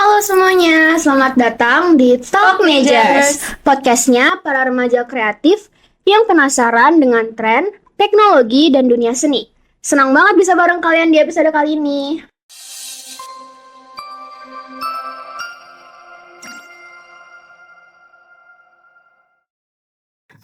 Halo semuanya, selamat datang di Talk Majors, podcastnya para remaja kreatif yang penasaran dengan tren, teknologi, dan dunia seni. Senang banget bisa bareng kalian di episode kali ini.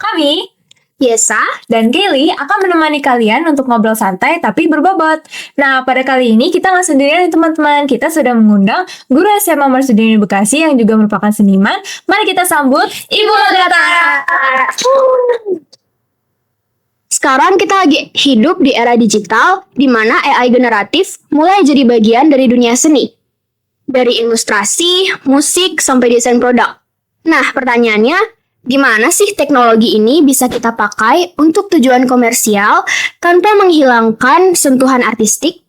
Kami, Yesa, dan Kelly akan menemani kalian untuk ngobrol santai tapi berbobot. Nah, pada kali ini kita nggak sendirian nih teman-teman. Kita sudah mengundang guru SMA Marsudin Bekasi yang juga merupakan seniman. Mari kita sambut Ibu Agatha. sekarang kita lagi hidup di era digital di mana AI generatif mulai jadi bagian dari dunia seni. Dari ilustrasi, musik, sampai desain produk. Nah, pertanyaannya, gimana sih teknologi ini bisa kita pakai untuk tujuan komersial tanpa menghilangkan sentuhan artistik?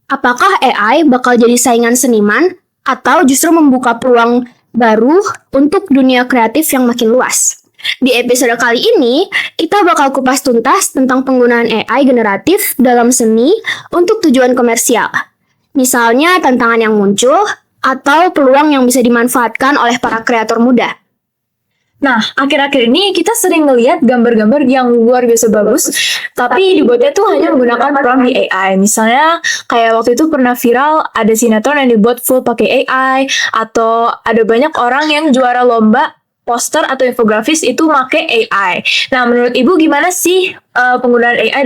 Apakah AI bakal jadi saingan seniman atau justru membuka peluang baru untuk dunia kreatif yang makin luas? Di episode kali ini, kita bakal kupas tuntas tentang penggunaan AI generatif dalam seni untuk tujuan komersial. Misalnya tantangan yang muncul atau peluang yang bisa dimanfaatkan oleh para kreator muda. Nah, akhir-akhir ini kita sering ngelihat gambar-gambar yang luar biasa bagus, tapi dibuatnya tuh hanya menggunakan prompt di AI. Misalnya, kayak waktu itu pernah viral ada sinetron yang dibuat full pakai AI, atau ada banyak orang yang juara lomba poster atau infografis itu pakai AI. Nah, menurut Ibu gimana sih penggunaan AI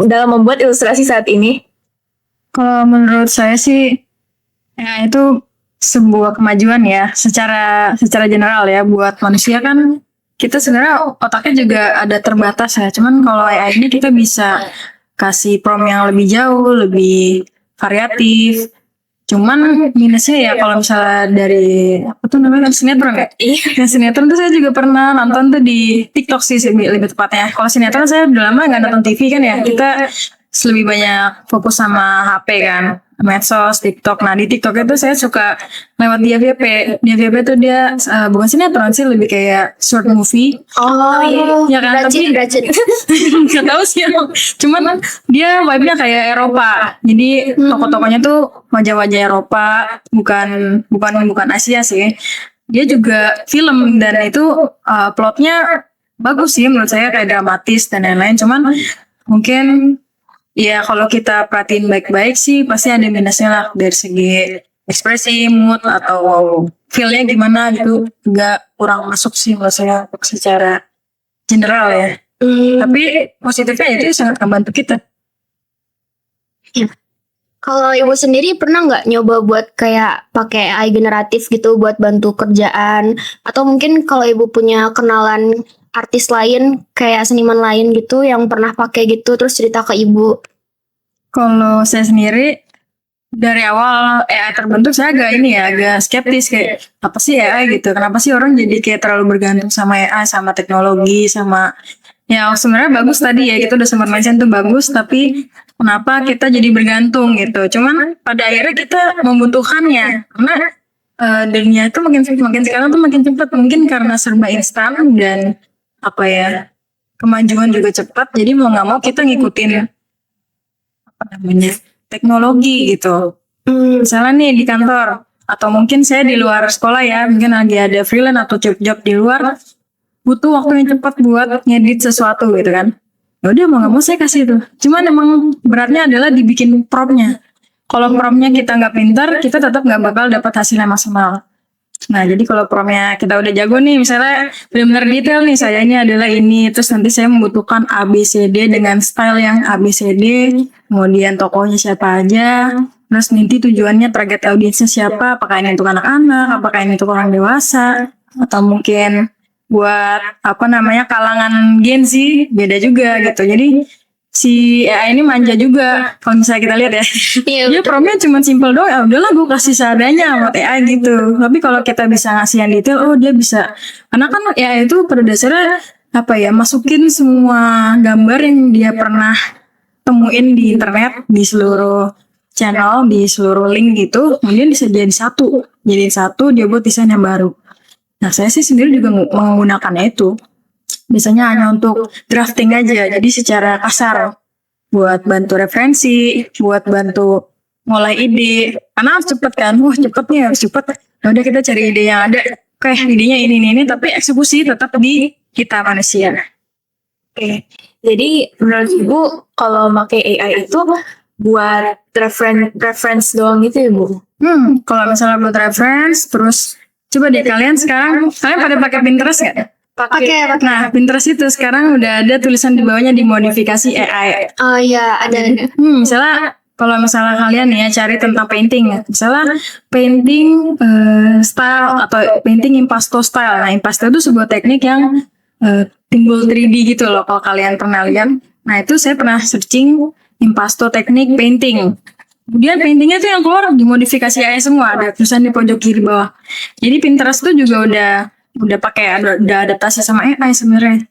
dalam membuat ilustrasi saat ini? Kalau menurut saya sih, ya itu sebuah kemajuan ya, secara general ya, buat manusia kan kita sebenarnya otaknya juga ada terbatas ya. Cuman kalau AI ini kita bisa kasih prompt yang lebih jauh, lebih variatif. Cuman minusnya ya kalau misalnya dari apa tuh namanya sinetron ya. Iya, sinetron tuh saya juga pernah nonton tuh di TikTok sih lebih tepatnya. Kalau sinetron saya udah lama nggak nonton TV kan ya. Kita lebih banyak fokus sama HP kan, medsos, TikTok. Nah di TikTok itu saya suka lewat di FYP. Di FYP tuh dia bukan sinetron sih, lebih kayak short movie. Oh iya, Ya kan, rajin. nggak tahu sih. Cuman dia vibe-nya kayak Eropa. Jadi tokoh-tokohnya tuh wajah-wajah Eropa, bukan Asia sih. Dia juga film dan itu plotnya bagus sih menurut saya, kayak dramatis dan lain-lain. Cuman mungkin ya kalau kita perhatiin baik-baik sih pasti ada minusnya lah dari segi ekspresi, mood atau feel-nya gimana gitu. Nggak kurang masuk sih menurut saya secara general ya. Tapi positifnya itu sangat membantu kita. Kalau Ibu sendiri pernah nggak nyoba buat kayak pakai AI generatif gitu buat bantu kerjaan? Atau mungkin kalau Ibu punya kenalan artis lain, kayak seniman lain gitu yang pernah pakai gitu terus cerita ke Ibu? Kalau saya sendiri dari awal AI terbentuk saya agak skeptis, kayak apa sih AI gitu, kenapa sih orang jadi kayak terlalu bergantung sama AI, sama teknologi, sama ya sebenarnya bagus tadi ya, kita udah sempat mention tuh bagus, tapi kenapa kita jadi bergantung gitu. Cuman pada akhirnya kita membutuhkannya karena dunia itu makin sekarang tuh makin cepat, mungkin karena serba instan dan apa ya, kemajuan juga cepat, jadi mau nggak mau kita ngikutin apa namanya teknologi gitu. Misalnya nih di kantor atau mungkin saya di luar sekolah ya, mungkin lagi ada freelance atau job di luar, butuh waktu yang cepat buat ngedit sesuatu gitu kan. Ya udah mau nggak mau saya kasih itu. Cuman emang beratnya adalah dibikin promptnya. Kalau promptnya kita nggak pintar, kita tetap nggak bakal dapat hasil yang maksimal. Nah jadi kalau promptnya kita udah jago nih, misalnya benar-benar detail nih, saya ini adalah ini, terus nanti saya membutuhkan ABCD dengan style yang ABCD, kemudian tokohnya siapa aja, terus nanti tujuannya target audiensnya siapa, apakah ini untuk anak-anak, apakah ini untuk orang dewasa, atau mungkin buat apa namanya kalangan Gen Z, beda juga gitu. Jadi si AI ini manja juga kalau misalnya kita lihat ya. Dia promptnya cuma simple doang, ya udahlah gue kasih seadanya buat AI gitu. Tapi kalau kita bisa ngasih yang detail, oh dia bisa, karena kan AI itu pada dasarnya apa ya, masukin semua gambar yang dia pernah temuin di internet, di seluruh channel, di seluruh link gitu, kemudian bisa jadi satu dia buat desain yang baru. Nah saya sih sendiri juga menggunakannya itu biasanya hanya untuk drafting aja, jadi secara kasar buat bantu referensi, buat bantu mulai ide, karena harus cepet kan, cepet nih harus cepet, Ya udah kita cari ide yang ada. Oke, idenya ini, tapi eksekusi tetap di kita manusia. Oke. Jadi menurut Ibu kalau pakai AI itu buat reference doang gitu ya Bu? Kalau misalnya buat reference, terus coba deh kalian pada pakai Pinterest nggak? Pakai. Nah, Pinterest itu sekarang udah ada tulisan di bawahnya dimodifikasi AI. Oh iya, ada. Misalnya kalau misalnya kalian ya cari tentang painting ya, misalnya painting style atau painting impasto style. Nah, impasto itu sebuah teknik yang timbul 3D gitu loh kalau kalian pernah lihat. Nah, itu saya pernah searching impasto teknik painting. Kemudian paintingnya tuh yang keluar dimodifikasi AI semua, ada tulisan di pojok kiri bawah. Jadi Pinterest tuh juga udah adaptasi sama AI sebenarnya.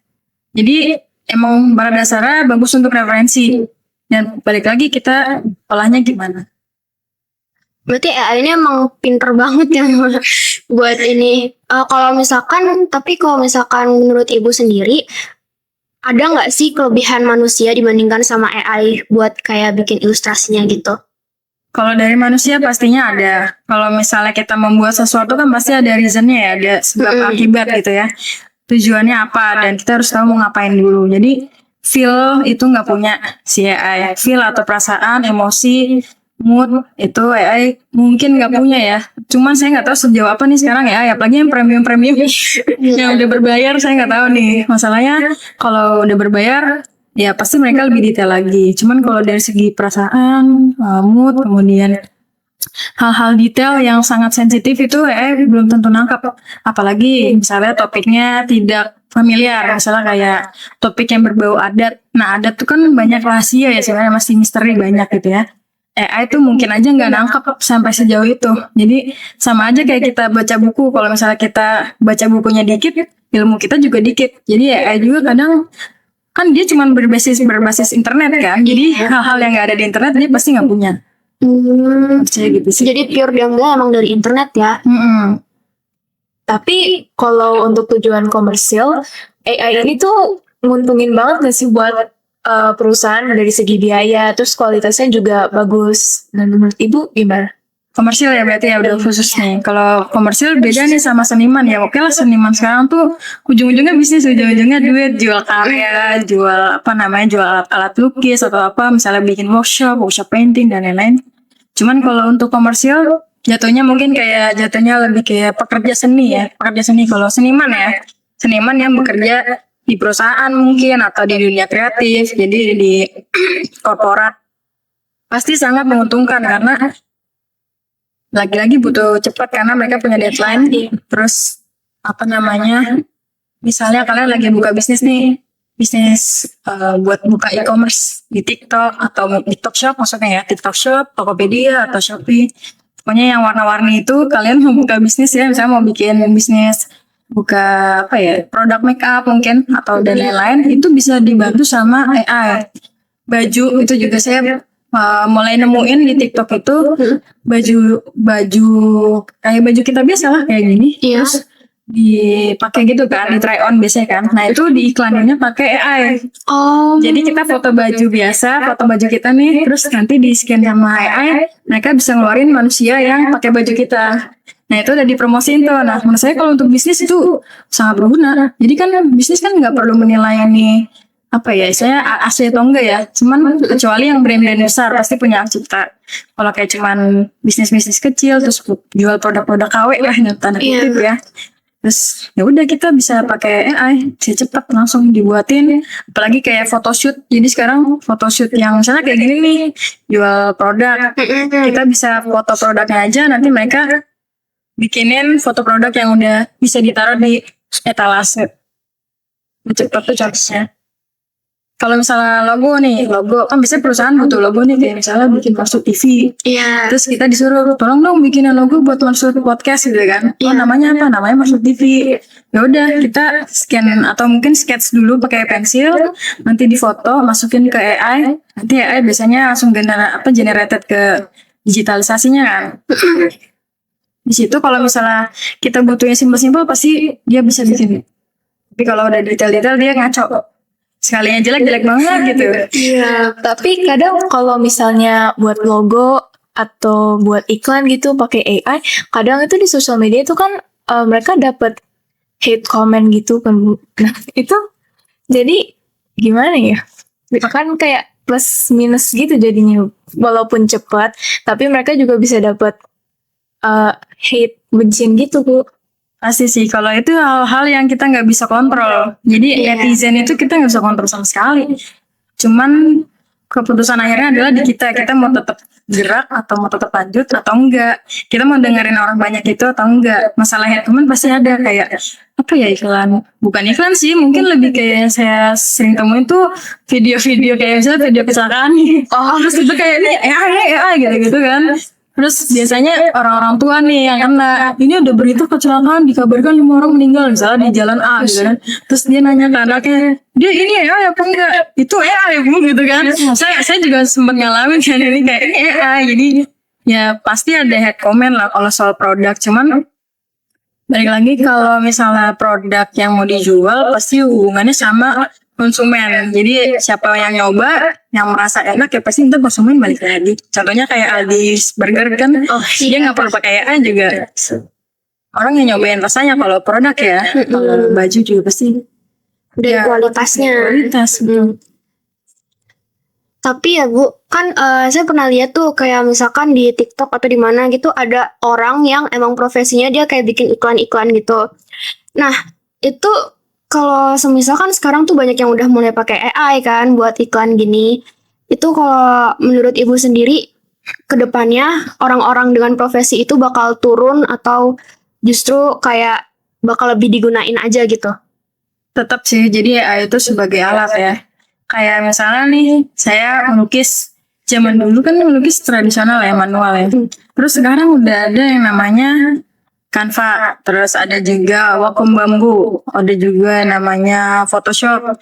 Jadi emang pada dasarnya bagus untuk referensi. Dan balik lagi kita olahnya gimana? Berarti AI ini emang pinter banget ya buat ini. Kalau misalkan menurut Ibu sendiri, ada nggak sih kelebihan manusia dibandingkan sama AI buat kayak bikin ilustrasinya gitu? Kalau dari manusia pastinya ada. Kalau misalnya kita membuat sesuatu kan pasti ada reasonnya ya, ada sebab akibat gitu ya. Tujuannya apa dan kita harus tahu mau ngapain dulu. Jadi feel itu nggak punya si AI. Feel atau perasaan, emosi, mood itu AI mungkin nggak punya ya. Cuman saya nggak tahu sejauh apa nih sekarang ya. Apalagi yang premium yang udah berbayar saya nggak tahu nih. Masalahnya kalau udah berbayar ya pasti mereka lebih detail lagi. Cuman kalau dari segi perasaan, mood, kemudian hal-hal detail yang sangat sensitif itu belum tentu nangkap. Apalagi misalnya topiknya tidak familiar, misalnya kayak topik yang berbau adat. Nah, adat tuh kan banyak rahasia ya sebenarnya, masih misteri banyak gitu ya. AI tuh mungkin aja nggak nangkap sampai sejauh itu. Jadi sama aja kayak kita baca buku. Kalau misalnya kita baca bukunya dikit, ilmu kita juga dikit. Jadi AI juga kadang kan dia cuma berbasis internet kan. Jadi hal-hal yang nggak ada di internet dia pasti nggak punya. Percaya gitu sih. Jadi pure dia enggak emang dari internet ya. Tapi kalau untuk tujuan komersil, AI ini tuh nguntungin banget gak sih buat perusahaan dari segi biaya, terus kualitasnya juga bagus. Dan menurut Ibu gimana? Komersil ya berarti ya udah khusus nih. Kalau komersil beda nih sama seniman ya. Oke lah seniman sekarang tuh ujung-ujungnya bisnis, ujung-ujungnya duit, jual karya, jual alat lukis atau apa, misalnya bikin workshop painting dan lain-lain. Cuman kalau untuk komersil jatuhnya lebih kayak pekerja seni ya. Pekerja seni kalau seniman ya. Seniman yang bekerja di perusahaan mungkin atau di dunia kreatif, jadi di korporat pasti sangat menguntungkan karena lagi-lagi butuh cepat karena mereka punya deadline. Terus misalnya kalian lagi buka bisnis buat buka e-commerce di TikTok atau TikTok Shop maksudnya ya, TikTok Shop, Tokopedia atau Shopee. Pokoknya yang warna-warni itu kalian mau buka bisnis ya, misalnya mau bikin bisnis buka produk make up mungkin atau dan lain-lain, itu bisa dibantu sama AI. Baju itu juga saya mulai nemuin di TikTok itu baju kayak baju kita biasa lah kayak gini, terus dipakai gitu kan, di try on biasanya kan. Nah itu diiklaninnya pakai AI. Jadi kita foto baju biasa, foto baju kita nih, terus nanti di scan sama AI, mereka bisa ngeluarin manusia yang pakai baju kita. Nah itu udah dipromosiin tuh. Nah menurut saya kalau untuk bisnis itu sangat berguna. Jadi kan bisnis kan nggak perlu menilai nih saya asli atau enggak ya. Cuman kecuali yang brand-brand besar pasti punya hak cipta. Kalau kayak cuman bisnis-bisnis kecil terus jual produk-produk KW lah tanda kutip ya. Terus ya udah kita bisa pakai AI, cepat langsung dibuatin. Apalagi kayak photoshoot. Jadi sekarang photoshoot yang misalnya kayak gini nih, jual produk, kita bisa foto produknya aja, nanti mereka bikinin foto produk yang udah bisa ditaruh di etalase. Cepat tuh contohnya. Kalau misalnya logo kan biasanya perusahaan butuh logo nih, kayak misalnya bikin Marsud TV. Terus kita disuruh tolong dong bikinin logo buat Marsud Podcast gitu kan. Namanya apa? Namanya Marsud TV. Ya udah kita scan atau mungkin sketch dulu pakai pensil, nanti difoto, masukin ke AI. Nanti AI biasanya langsung generated ke digitalisasinya kan. Di situ kalau misalnya kita butuhnya simpel-simpel pasti dia bisa bikin. Tapi kalau udah detail-detail dia ngaco. Sekalinya jelek banget gitu. Iya, tapi kadang kalau misalnya buat logo atau buat iklan gitu pakai AI, kadang itu di sosial media itu kan mereka dapat hate comment gitu kan. Nah, itu jadi gimana ya? Kan kayak plus minus gitu jadinya. Walaupun cepat, tapi mereka juga bisa dapat hate bencian gitu, Bu. Pasti sih, kalau itu hal-hal yang kita nggak bisa kontrol. Jadi netizen itu kita nggak bisa kontrol sama sekali. Cuman keputusan akhirnya adalah di kita. Kita mau tetap gerak atau mau tetap lanjut atau enggak. Kita mau dengerin orang banyak itu atau enggak. Masalah hate comment pasti ada, kayak apa ya, iklan. Bukan iklan sih, mungkin lebih kayak yang saya sering temuin tuh video-video kayak misalnya video kecelakaan. Terus itu kayak ini AI gitu kan. Terus biasanya orang-orang tua nih yang kena, ini ada berita kecelakaan dikabarkan 5 orang meninggal misalnya di jalan A gitu kan. Terus dia nanya ke anaknya, dia ini AI apa enggak? Itu AI Bu gitu kan. Saya juga sempat ngalamin kan ini kayak ini AI. Jadi ya pasti ada hate comment lah kalau soal produk. Cuman balik lagi kalau misalnya produk yang mau dijual pasti hubungannya sama konsumen. Jadi siapa yang nyoba, yang merasa enak ya pasti ntar konsumen balik lagi. Contohnya kayak Aldi's Burger kan, dia nggak perlu pakai AI juga. Orang yang nyobain rasanya. Kalau produk ya, kalau baju juga pasti Dari ya, kualitasnya. kualitas. Tapi ya Bu, kan saya pernah lihat tuh kayak misalkan di TikTok atau di mana gitu ada orang yang emang profesinya dia kayak bikin iklan-iklan gitu. Nah, itu kalau semisalkan sekarang tuh banyak yang udah mulai pakai AI kan buat iklan gini. Itu kalau menurut Ibu sendiri, kedepannya orang-orang dengan profesi itu bakal turun atau justru kayak bakal lebih digunain aja gitu? Tetap sih, jadi AI itu sebagai alat ya. Kayak misalnya nih, saya melukis, zaman dulu kan melukis tradisional ya, manual ya. Terus sekarang udah ada yang namanya Canva, terus ada juga Wacom Bambu, ada juga namanya Photoshop.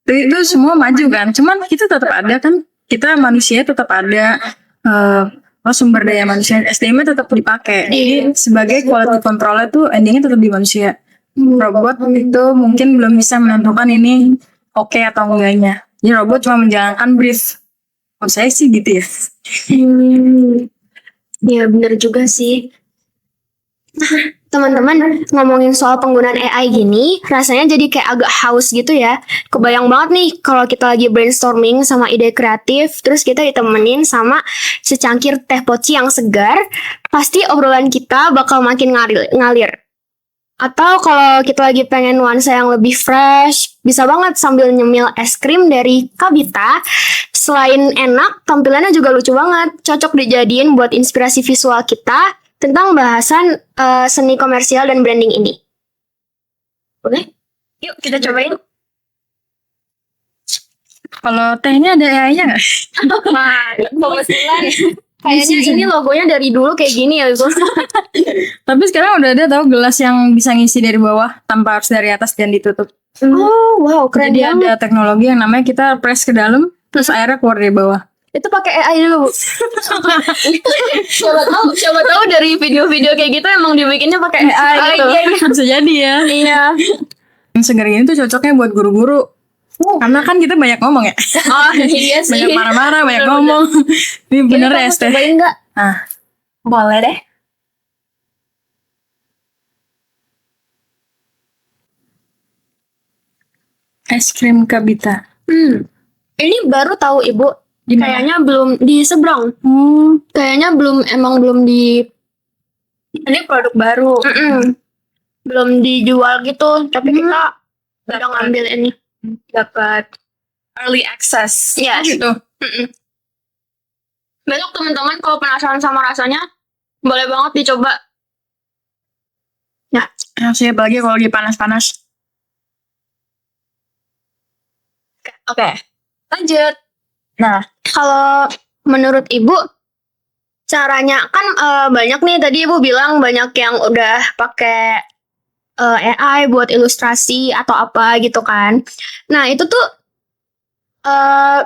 Itu semua maju kan, cuman kita tetap ada kan, kita manusia tetap ada, sumber daya manusia, SDM tetap dipakai. Jadi sebagai quality control tuh endingnya tetap di manusia. Robot itu mungkin belum bisa menentukan ini oke atau enggaknya. Jadi robot cuma menjalankan brief. Menurut saya sih gitu ya. Ya bener juga sih. Nah, teman-teman, ngomongin soal penggunaan AI gini, rasanya jadi kayak agak haus gitu ya. Kebayang banget nih kalau kita lagi brainstorming sama ide kreatif, terus kita ditemenin sama secangkir teh poci yang segar, pasti obrolan kita bakal makin ngalir. Atau kalau kita lagi pengen nuansa yang lebih fresh, bisa banget sambil nyemil es krim dari Kabita. Selain enak, tampilannya juga lucu banget. Cocok dijadiin buat inspirasi visual kita tentang bahasan seni komersial dan branding ini. Boleh? Yuk kita cobain. Kalau tehnya ada AI-nya nggak? Nah, kebetulan kayaknya ini logonya dari dulu kayak gini ya, Bu. Tapi sekarang udah ada tahu gelas yang bisa ngisi dari bawah tanpa harus dari atas dan ditutup. Oh, wow, keren Jadi banget. ada teknologi yang namanya kita press ke dalam, terus airnya keluar dari bawah. Itu pakai AI dulu, Bu. Siapa tahu dari video-video kayak gitu emang dibikinnya pakai AI gitu. Bisa jadi ya. Iya. Yang segar gini tuh cocoknya buat guru-guru. Karena kan kita banyak ngomong ya. Oh, iya sih. Banyak marah-marah, banyak ngomong. Ini bener ya, Kamu Steph. cobain nggak? Nah, Boleh deh. es krim Kabita. Ini baru tahu Ibu. Di mana? Kayaknya belum di seberang. Kayaknya belum di. Ini produk baru. Belum dijual gitu. Tapi kita udah ngambil ini. Dapat early access. Yes. Gitu. Besok teman-teman kalau penasaran sama rasanya, boleh banget dicoba. Nah, siap lagi kalau lagi panas-panas. Oke, lanjut. Nah, Kalau menurut Ibu, caranya kan banyak nih tadi Ibu bilang banyak yang udah pakai AI buat ilustrasi atau apa gitu kan. Nah itu tuh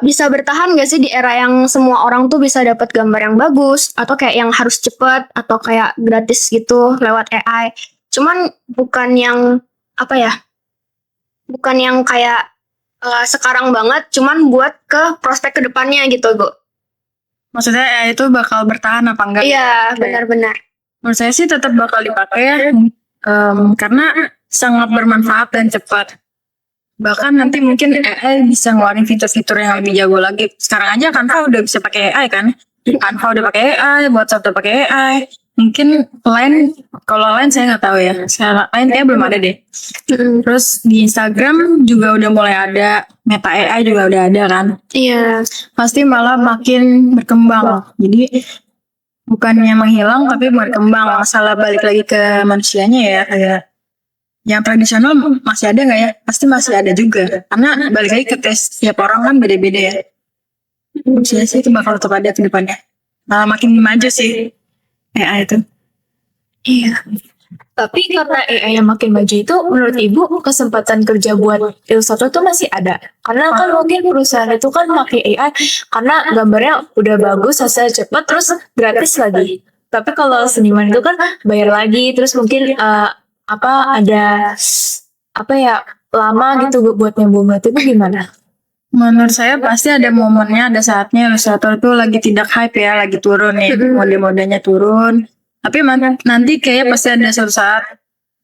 bisa bertahan gak sih di era yang semua orang tuh bisa dapat gambar yang bagus atau kayak yang harus cepet atau kayak gratis gitu lewat AI. Cuman bukan yang apa ya? Bukan yang kayak sekarang banget, cuman buat ke prospek kedepannya gitu, Bu. Maksudnya AI itu bakal bertahan apa enggak? Iya, benar-benar. Menurut saya sih tetap bakal dipakai ya, karena sangat bermanfaat dan cepat. Bahkan nanti mungkin AI bisa ngeluarin fitur-fitur yang lebih jago lagi. Sekarang aja Canva udah bisa pakai AI kan? Canva udah pakai AI, WhatsApp udah pakai AI. Mungkin Line, kalau Line saya nggak tahu ya. Sekarang Line kayaknya belum ada deh. Terus di Instagram juga udah mulai ada, Meta AI juga udah ada kan. Iya. Pasti malah makin berkembang. Jadi bukannya menghilang tapi berkembang. Masalah balik lagi ke manusianya ya, kayak yang tradisional masih ada nggak ya? Pasti masih ada juga. Karena balik lagi ke tes tiap orang kan beda-beda ya. Saya sih itu bakal tetap ada ke depannya. Malah makin maju sih AI itu. Iya. Tapi karena AI yang makin maju itu, menurut Ibu kesempatan kerja buat ilustrator tuh masih ada. Karena kan mungkin perusahaan itu kan pakai AI karena gambarnya udah bagus, hasilnya cepat, terus gratis lagi. Tapi kalau seniman itu kan bayar lagi, terus mungkin lama gitu buat nyambung itu gimana? Menurut saya pasti ada momennya, ada saatnya ilustrator tuh lagi tidak hype ya, lagi turun nih, mode-modenya turun. Tapi nanti kayak pasti ada suatu saat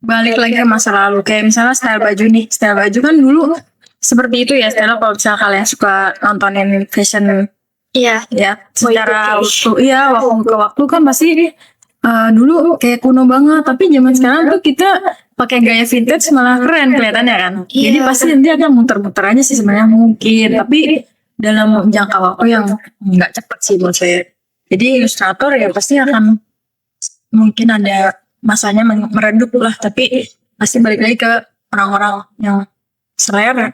balik lagi ke masa lalu. Kayak misalnya style baju nih, style baju kan dulu seperti itu ya, style kalau misalnya kalian suka nontonin fashion Iya. ya, secara waktu ke waktu kan pasti dulu kayak kuno banget, tapi zaman sekarang tuh kita pakai gaya vintage malah keren kelihatannya kan. Jadi pasti nanti akan muter-muter aja sih sebenarnya mungkin, tapi dalam jangka waktu yang nggak cepat sih menurut saya. Jadi ilustrator ya pasti akan mungkin ada masanya meredup lah, tapi pasti balik lagi ke orang-orang yang selera.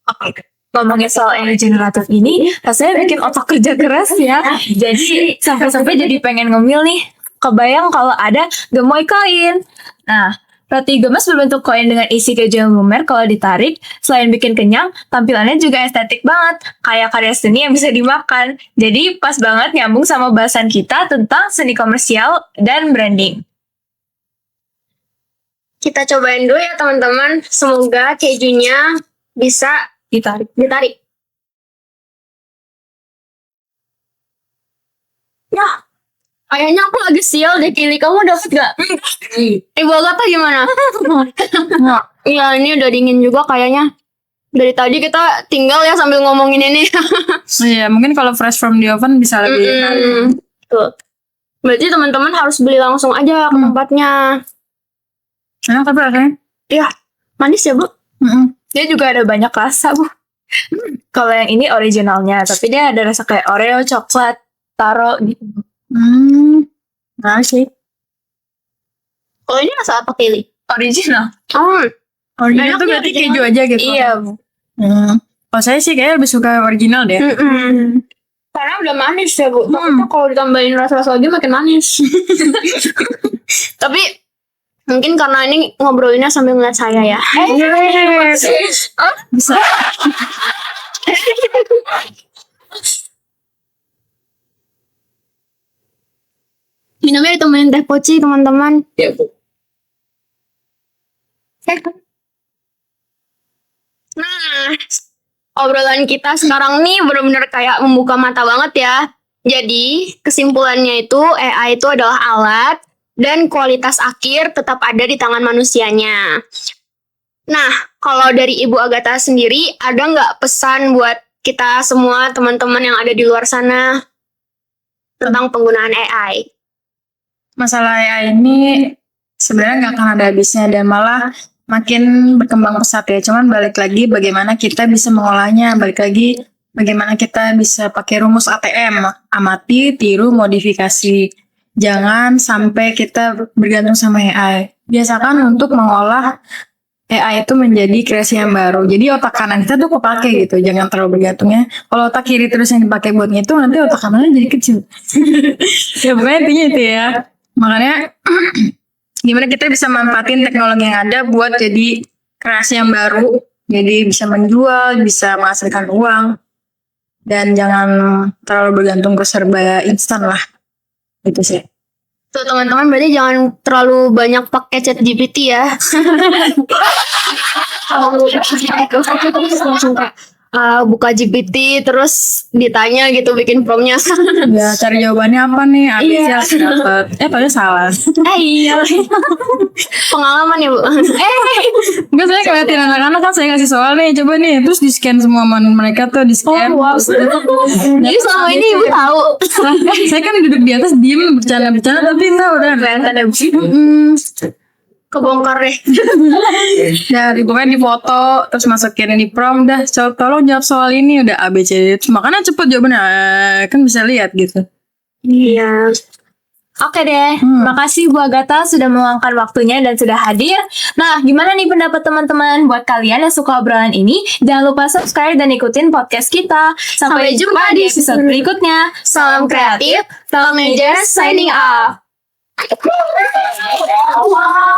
Oke. Ngomongin soal AI generatif ini, rasanya bikin otak kerja keras ya. Jadi sampai-sampai jadi pengen ngemil nih. Kebayang kalau ada gemoy koin. Nah, roti gemas berbentuk koin dengan isi keju yang lumer kalau ditarik. Selain bikin kenyang, tampilannya juga estetik banget. Kayak karya seni yang bisa dimakan. Jadi pas banget nyambung sama bahasan kita tentang seni komersial dan branding. Kita cobain dulu ya teman-teman. Semoga kejunya bisa Ditarik. Ya, kayaknya aku lagi sial deh, Kili. Kamu dapet gak? Ibu Agatha gimana? Iya, ini udah dingin juga kayaknya. Dari tadi kita tinggal ya sambil ngomongin ini. Iya, mungkin kalau fresh from the oven bisa lebih Tuh. Berarti teman-teman harus beli langsung aja ke tempatnya. enak tapi rasanya. Iya, manis ya, Bu? Dia juga ada banyak rasa, Bu. Kalau yang ini originalnya, tapi dia ada rasa kayak Oreo, coklat, taro gitu. Nah sih. Kalau ini rasa apa, Kili? Original. Original tuh berarti keju aja gitu. Iya, Bu. Kalau saya sih kayaknya lebih suka original deh. Karena udah manis ya, Bu. Takutnya kalau ditambahin rasa-rasa lagi makin manis. Tapi mungkin karena ini ngobrolinnya sambil ngeliat saya ya. Bisa. Minumnya ditemenin teh poci, teman-teman. Iya, Bu. Nah, obrolan kita sekarang nih benar-benar kayak membuka mata banget ya. Jadi, kesimpulannya itu AI itu adalah alat dan kualitas akhir tetap ada di tangan manusianya. Nah, kalau dari Ibu Agatha sendiri, ada nggak pesan buat kita semua teman-teman yang ada di luar sana tentang penggunaan AI? Masalah AI ini sebenarnya nggak akan ada habisnya dan malah makin berkembang pesat ya. Cuman balik lagi bagaimana kita bisa mengolahnya, balik lagi bagaimana kita bisa pakai rumus ATM, amati, tiru, modifikasi. Jangan sampai kita bergantung sama AI. Biasakan untuk mengolah AI itu menjadi kreasi yang baru. Jadi otak kanan kita tuh kepake gitu. Jangan terlalu bergantungnya. Kalau otak kiri terus yang dipakai buat ngitung, nanti otak kanannya jadi kecil. Ya pokoknya intinya itu ya. Makanya gimana kita bisa manfaatin teknologi yang ada buat jadi kreasi yang baru. Jadi bisa menjual, bisa menghasilkan uang. Dan jangan terlalu bergantung ke serba instan lah. Itu sih. Tuh teman-teman, berarti jangan terlalu banyak pakai ChatGPT ya. buka GPT terus ditanya gitu bikin promnya. Ya cari jawabannya apa nih, ada sih dapat. Taunya salah. Iya. Pengalaman ya, Bu. Enggak, saya ngeliatin anak-anak kan, saya kasih soal nih, coba nih, terus di scan semua mereka tuh di scan. wow. Jadi selama ini Ibu tahu. Saya kan duduk di atas diem bercanda-bercanda tapi tahu udah Kelihatan ya, Bu. Kebongkar deh. ya pokoknya di foto terus masukin di prompt dah, tolong jawab soal ini, udah A B C D, makanya cepet jawabannya, kan bisa lihat gitu. Iya. Oke deh, makasih Bu Agatha sudah meluangkan waktunya dan sudah hadir. Nah, gimana nih pendapat teman-teman? Buat kalian yang suka obrolan ini, jangan lupa subscribe dan ikutin podcast kita. Sampai jumpa di episode berikutnya. Salam kreatif, salam major, signing off. Wow.